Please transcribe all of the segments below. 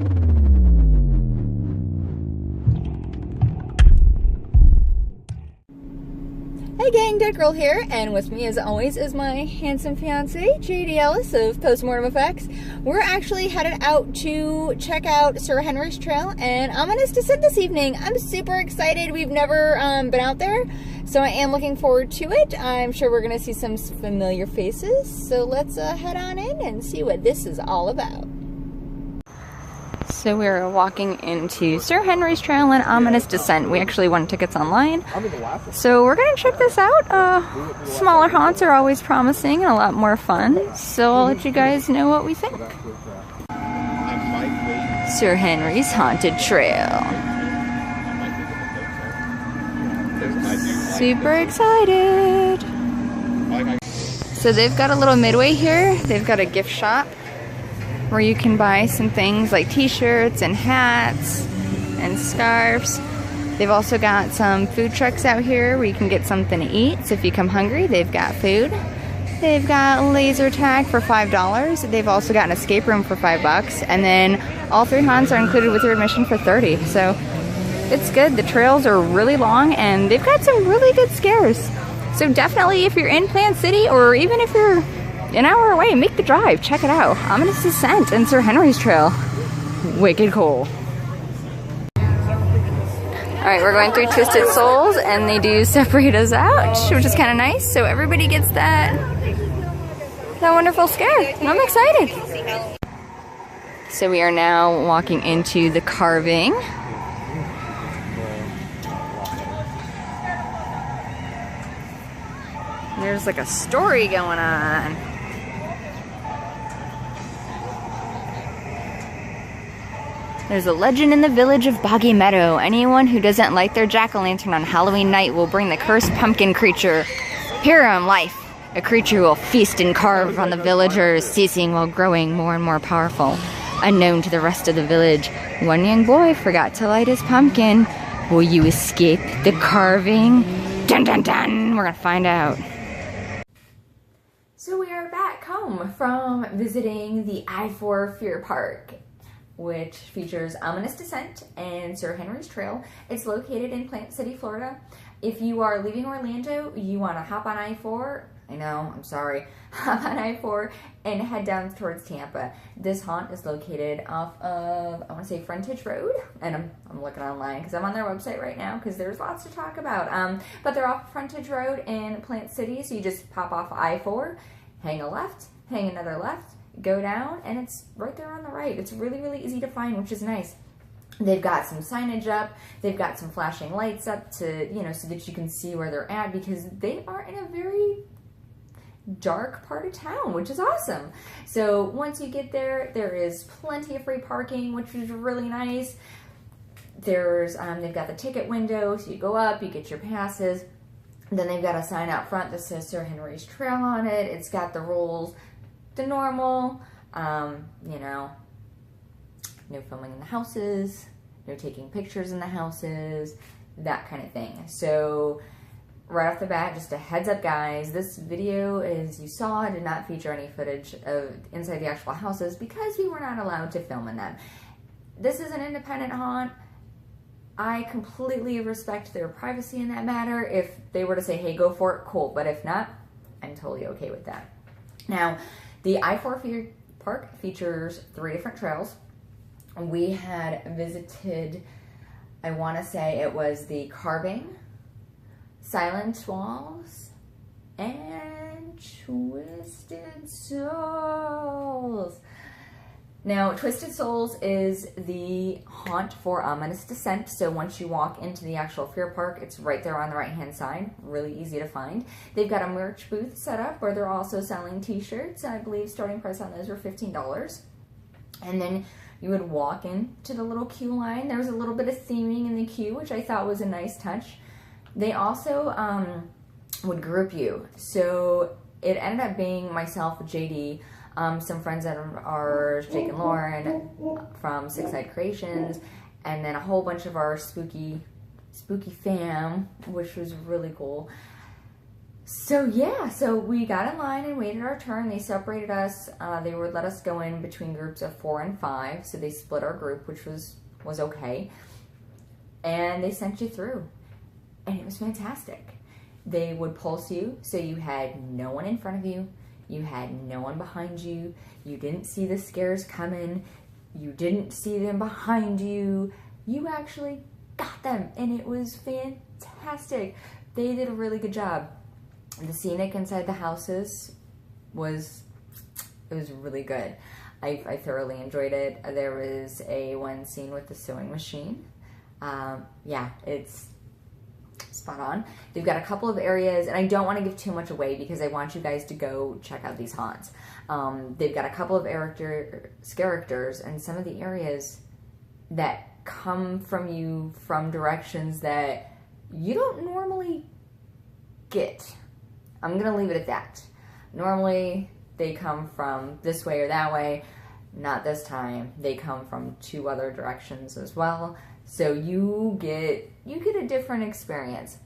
Hey gang, Dead Girl here, and with me as always is my handsome fiance, JD Ellis of Postmortem Effects. We're actually headed out to check out Sir Henry's Trail and Ominous Descent this evening. I'm super excited. We've never been out there, so I am looking forward to it. I'm sure we're going to see some familiar faces, so let's head on in and see what this is all about. So we're walking into Sir Henry's Trail and Ominous Descent. We actually won tickets online. So we're going to check this out. Smaller haunts are always promising and a lot more fun. So I'll let you guys know what we think. Sir Henry's Haunted Trail. Super excited. So they've got a little midway here. They've got a gift shop where you can buy some things like t-shirts and hats and scarves. They've also got some food trucks out here where you can get something to eat. So if you come hungry, they've got food. They've got laser tag for $5. They've also got an escape room for $5. And then all 3 haunts are included with your admission for $30. So it's good. The trails are really long and they've got some really good scares. So definitely if you're in Plant City, or even if you're an hour away, make the drive, check it out. Ominous Descent and Sir Henry's Trail. Wicked cool. Alright, we're going through Twisted Souls and they do separate us out, which is kind of nice. So everybody gets that wonderful scare. I'm excited. So we are now walking into the carving. There's like a story going on. There's a legend in the village of Boggy Meadow. Anyone who doesn't light their jack-o'-lantern on Halloween night will bring the cursed pumpkin creature. Here in life, a creature will feast and carve on the villagers, ceasing while growing more and more powerful. Unknown to the rest of the village, one young boy forgot to light his pumpkin. Will you escape the carving? Dun dun dun! We're gonna find out. So we are back home from visiting the I-4 Fear Park, which features Ominous Descent and Sir Henry's Trail. It's located in Plant City, Florida. If you are leaving Orlando, you want to hop on I-4, hop on I-4 and head down towards Tampa. This haunt is located off of, I want to say Frontage Road, and I'm looking online because I'm on their website right now because there's lots to talk about. But they're off Frontage Road in Plant City, so you just pop off I-4, hang a left, hang another left, go down, and it's right there on the right. It's really, really easy to find, which is nice. They've got some signage up. They've got some flashing lights up to, so that you can see where they're at, because they are in a very dark part of town, which is awesome. So once you get there, there is plenty of free parking, which is really nice. There's, they've got the ticket window, so you go up, you get your passes. Then they've got a sign out front that says Sir Henry's Trail on it. It's got the rules, the normal, no filming in the houses, no taking pictures in the houses, that kind of thing. So right off the bat, just a heads up guys, this video, as you saw, did not feature any footage of inside the actual houses because we were not allowed to film in them. This is an independent haunt. I completely respect their privacy in that matter. If they were to say, hey, go for it, cool. But if not, I'm totally okay with that. Now, the I-4 Fear Park features 3 different trails. We had visited, I want to say it was the Carving, Silent Walls, and Twisted Souls. Now, Twisted Souls is the haunt for Ominous Descent, so once you walk into the actual Fear Park, it's right there on the right-hand side, really easy to find. They've got a merch booth set up where they're also selling t-shirts. I believe starting price on those were $15. And then you would walk into the little queue line. There was a little bit of theming in the queue, which I thought was a nice touch. They also would group you, so it ended up being myself, JD, some friends of ours, Jake and Lauren from Six Side Creations, and then a whole bunch of our spooky fam, which was really cool. So yeah, so we got in line and waited our turn. They separated us. They would let us go in between groups of 4 and 5. So they split our group, which was okay. And they sent you through. And it was fantastic. They would pulse you, so you had no one in front of you. You had no one behind you. You didn't see the scares coming. You didn't see them behind you. You actually got them, and it was fantastic. They did a really good job. The scenic inside the houses was really good. I thoroughly enjoyed it. There was one scene with the sewing machine. Yeah, it's spot on. They've got a couple of areas, and I don't want to give too much away because I want you guys to go check out these haunts. They've got a couple of characters, and some of the areas that come from you from directions that you don't normally get. I'm going to leave it at that. Normally, they come from this way or that way. Not this time. They come from 2 other directions as well. So you get a different experience.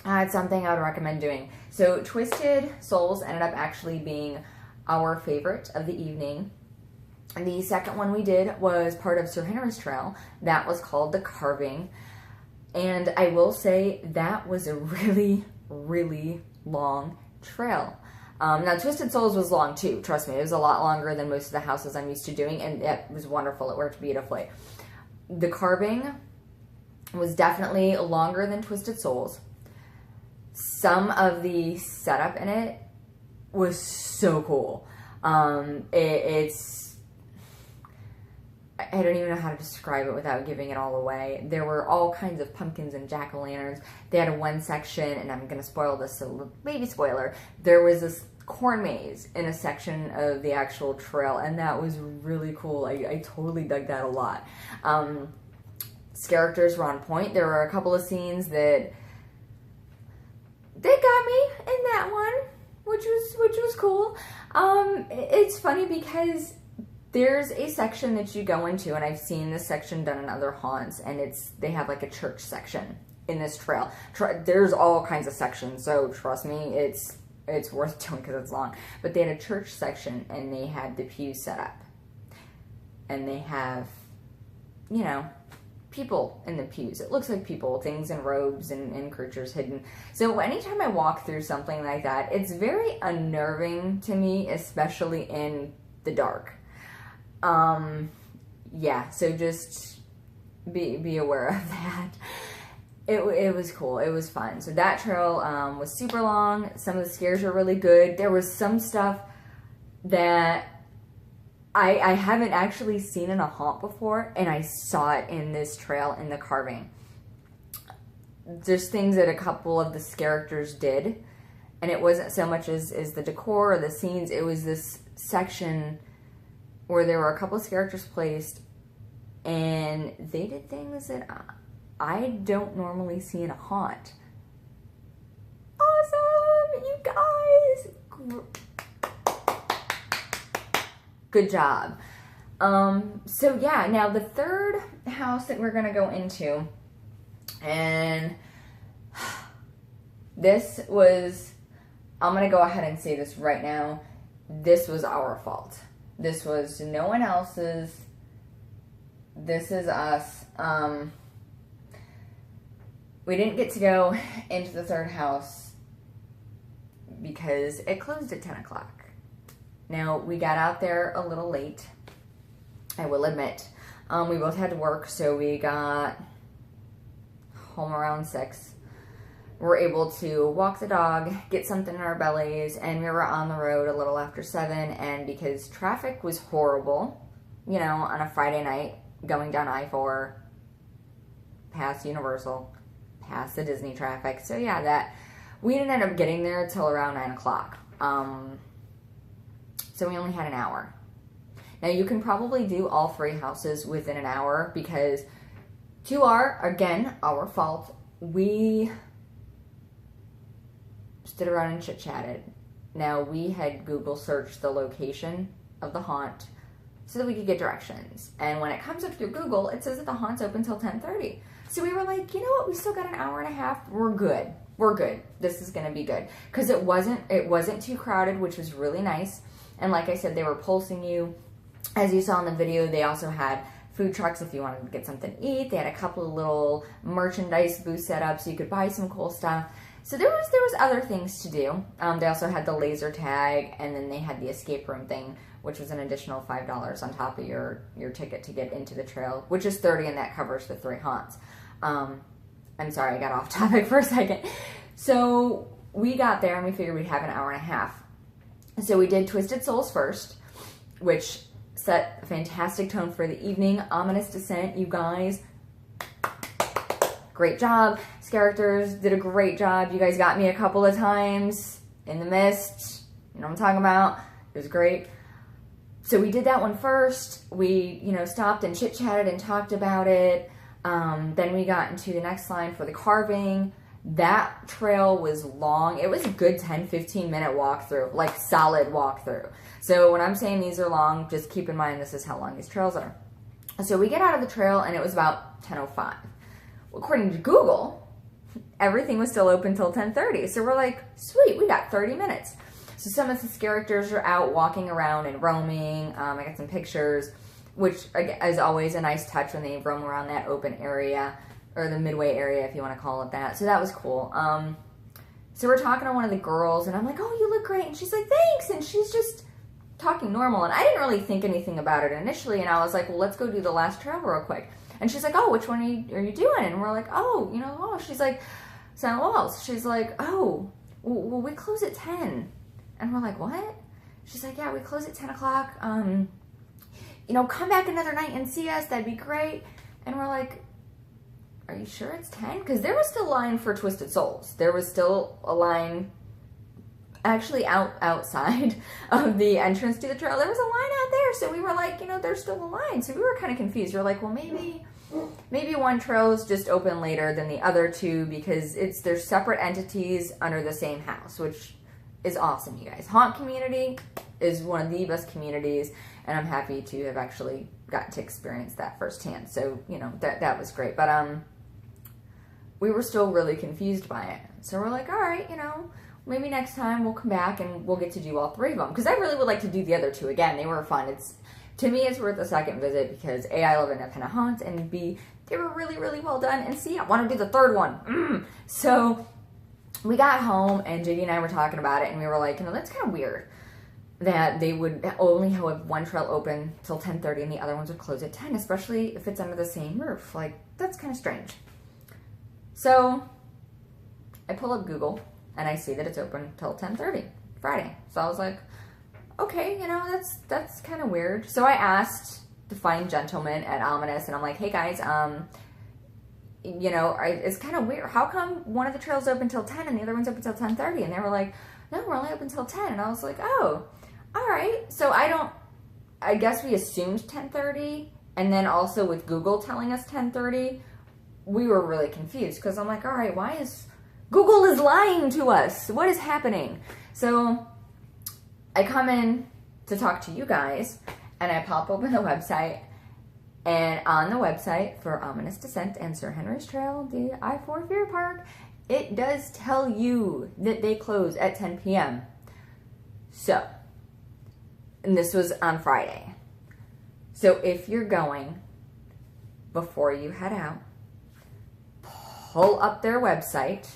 It's something I would recommend doing. So Twisted Souls ended up actually being our favorite of the evening. And the second one we did was part of Sir Henry's Trail. That was called The Carving. And I will say that was a really, really long trail. Now, Twisted Souls was long too. Trust me, it was a lot longer than most of the houses I'm used to doing, and it was wonderful. It worked beautifully. The Carving was definitely longer than Twisted Souls. Some of the setup in it was so cool. I don't even know how to describe it without giving it all away. There were all kinds of pumpkins and jack-o'-lanterns. They had one section, and I'm going to spoil this, so baby spoiler. There was this corn maze in a section of the actual trail, and that was really cool. I totally dug that a lot. Characters were on point. There were a couple of scenes that they got me in that one, which was cool. It's funny because there's a section that you go into, and I've seen this section done in other haunts, and they have like a church section in this trail. There's all kinds of sections, so trust me, it's worth doing because it's long. But they had a church section, and they had the pews set up. And they have, people in the pews. It looks like people, things in robes and creatures hidden. So anytime I walk through something like that, it's very unnerving to me, especially in the dark. Yeah, so just be aware of that. It was cool. It was fun. So that trail was super long. Some of the scares were really good. There was some stuff that I haven't actually seen in a haunt before, and I saw it in this trail in The Carving. There's things that a couple of the characters did, and it wasn't so much as the decor or the scenes. It was this section where there were a couple of characters placed, and they did things that I don't normally see in a haunt. Awesome, you guys! Good job. So yeah, now the third house that we're gonna go into, and this was, I'm gonna go ahead and say this right now, this was our fault. This was no one else's. This is us. We didn't get to go into the third house because it closed at 10 o'clock. Now, we got out there a little late, I will admit. We both had to work, so we got home around 6. We were able to walk the dog, get something in our bellies, and we were on the road a little after 7, and because traffic was horrible, on a Friday night, going down I-4, past Universal, past the Disney traffic. So yeah, we didn't end up getting there till around 9 o'clock. So we only had an hour. Now you can probably do all 3 houses within an hour because to our fault, we stood around and chit-chatted. Now we had Google searched the location of the haunt so that we could get directions. And when it comes up through Google, it says that the haunt's open till 10:30. So we were like, you know what? We still got an hour and a half. We're good. we're good. This is going to be good. Because it wasn't too crowded, which was really nice. And like I said, they were pulsing you. As you saw in the video, they also had food trucks if you wanted to get something to eat. They had a couple of little merchandise booth set up so you could buy some cool stuff. So there was other things to do. They also had the laser tag, and then they had the escape room thing, which was an additional $5 on top of your ticket to get into the trail, which is $30, and that covers the 3 haunts. I'm sorry, I got off topic for a second. So we got there, and we figured we'd have an hour and a half. So we did Twisted Souls first, which set a fantastic tone for the evening. Ominous Descent, you guys, great job. Characters did a great job. You guys got me a couple of times in the mist. You know what I'm talking about. It was great. So we did that one first. We, stopped and chit-chatted and talked about it. Then we got into the next line for the carving. That trail was long. It was a good 10-15 minute walkthrough, like solid walkthrough. So when I'm saying these are long, just keep in mind this is how long these trails are. So we get out of the trail, and it was about 10:05. According to Google, everything was still open till 10:30. So we're like, sweet, we got 30 minutes. So some of the characters are out walking around and roaming. I got some pictures, which is always a nice touch when they roam around that open area, or the midway area, if you want to call it that. So that was cool. So we're talking to one of the girls, and I'm like, oh, you look great. And she's like, thanks. And she's just talking normal. And I didn't really think anything about it initially. And I was like, well, let's go do the last trail real quick. And she's like, oh, which one are you doing? And we're like, oh, she's like, Silent Walls. She's like, oh, well, we close at 10. And we're like, what? She's like, yeah, we close at 10 o'clock. Come back another night and see us. That'd be great. And we're like, are you sure it's 10? Because there was still a line for Twisted Souls. There was still a line actually outside of the entrance to the trail. There was a line out there. So we were like, there's still a line. So we were kind of confused. We were like, well, maybe one trail is just open later than the other two because they're separate entities under the same house, which is awesome, you guys. Haunt community is one of the best communities, and I'm happy to have actually gotten to experience that firsthand. So, that was great. But we were still really confused by it. So we're like, all right, maybe next time we'll come back and we'll get to do all 3 of them. Because I really would like to do the other 2 again. They were fun. To me, it's worth a second visit because A, I love independent haunts, and B, they were really, really well done, and C, I want to do the 3rd one. So we got home, and JD and I were talking about it, and we were like, that's kind of weird that they would only have one trail open till 10:30 and the other ones would close at 10, especially if it's under the same roof. Like, that's kind of strange. So I pull up Google, and I see that it's open till 10:30 Friday. So I was like, okay, that's kind of weird. So I asked the fine gentleman at Ominous, and I'm like, hey guys, it's kind of weird. How come one of the trails open till 10 and the other one's open till 10:30? And they were like, no, we're only open till 10. And I was like, oh, all right. So I guess we assumed 10:30. And then also with Google telling us 10:30, we were really confused because I'm like, all right, Google is lying to us. What is happening? So I come in to talk to you guys, and I pop open the website, and on the website for Ominous Descent and Sir Henry's Trail, the I-4 Fear Park, it does tell you that they close at 10 p.m. So, and this was on Friday. So if you're going, before you head out, pull up their website,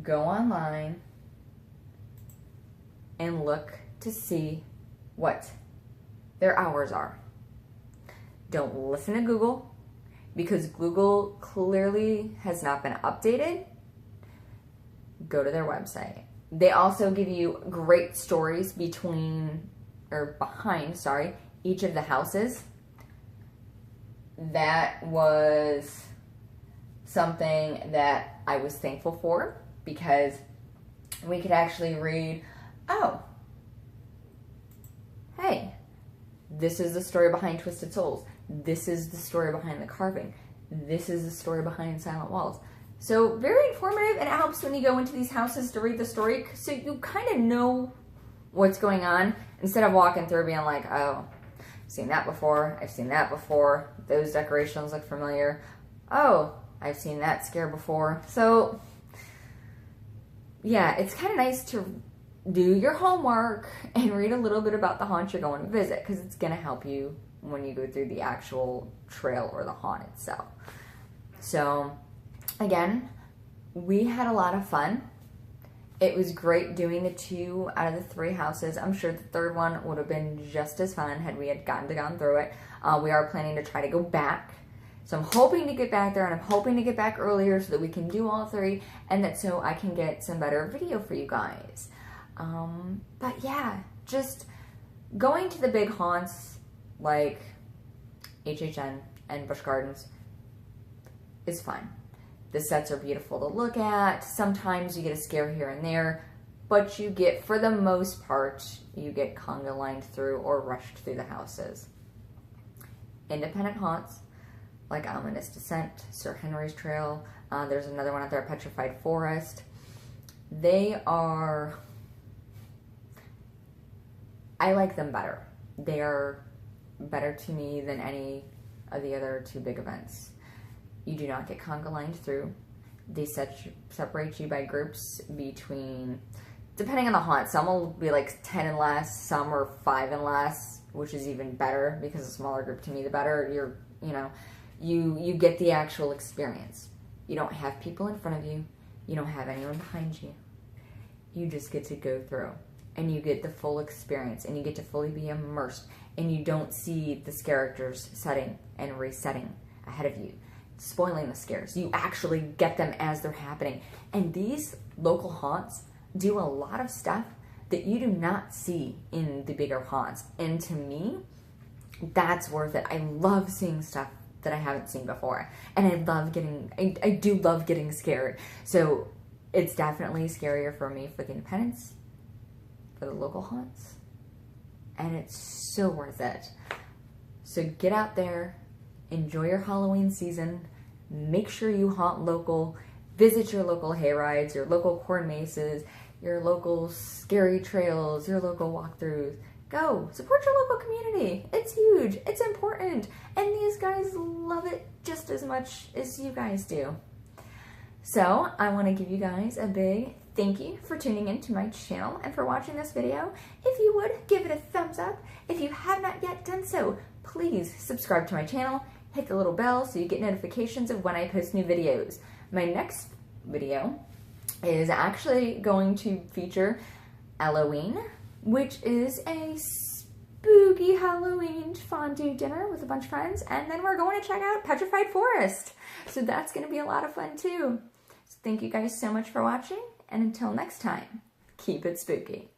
go online, and look to see what their hours are. Don't listen to Google, because Google clearly has not been updated. Go to their website. They also give you great stories behind each of the houses. That was something that I was thankful for, because we could actually read, oh, hey, this is the story behind Twisted Souls. This is the story behind the carving. This is the story behind Silent Walls. So very informative, and it helps when you go into these houses to read the story, so you kind of know what's going on, instead of walking through being like, oh, I've seen that before, I've seen that before, those decorations look familiar, oh, I've seen that scare before. So yeah, it's kind of nice to do your homework and read a little bit about the haunt you're going to visit, because it's going to help you when you go through the actual trail or the haunt itself. So again, we had a lot of fun. It was great doing the 2 out of the 3 houses. I'm sure the 3rd one would have been just as fun had we had gone through it. We are planning to try to go back. So I'm hoping to get back there, and I'm hoping to get back earlier so that we can do all 3, and that so I can get some better video for you guys. But yeah, just going to the big haunts like HHN and Busch Gardens is fun. The sets are beautiful to look at. Sometimes you get a scare here and there, but you get, for the most part, you get conga lined through or rushed through the houses. Independent haunts like Ominous Descent, Sir Henry's Trail. There's another one out there, Petrified Forest. They are, I like them better. They are better to me than any of the other 2 big events. You do not get conga lined through. They separate you by groups between, depending on the haunt, some will be like 10 and less, some are 5 and less, which is even better, because the smaller group, to me, the better. You get the actual experience. You don't have people in front of you. You don't have anyone behind you. You just get to go through, and you get the full experience, and you get to fully be immersed, and you don't see the characters setting and resetting ahead of you, spoiling the scares. You actually get them as they're happening. And these local haunts do a lot of stuff that you do not see in the bigger haunts. And to me, that's worth it. I love seeing stuff that I haven't seen before. And I do love getting scared. So it's definitely scarier for me for the independents, for the local haunts. And it's so worth it. So get out there, enjoy your Halloween season, make sure you haunt local, visit your local hayrides, your local corn maces, your local scary trails, your local walkthroughs. Go, support your local community. It's huge, it's important, and these guys love it just as much as you guys do. So I want to give you guys a big thank you for tuning in to my channel and for watching this video. If you would, give it a thumbs up. If you have not yet done so, please subscribe to my channel, hit the little bell so you get notifications of when I post new videos. My next video is actually going to feature Halloween, which is a spooky Halloween fondue dinner with a bunch of friends, and then we're going to check out Petrified Forest. So that's going to be a lot of fun too. So thank you guys so much for watching, and until next time, keep it spooky.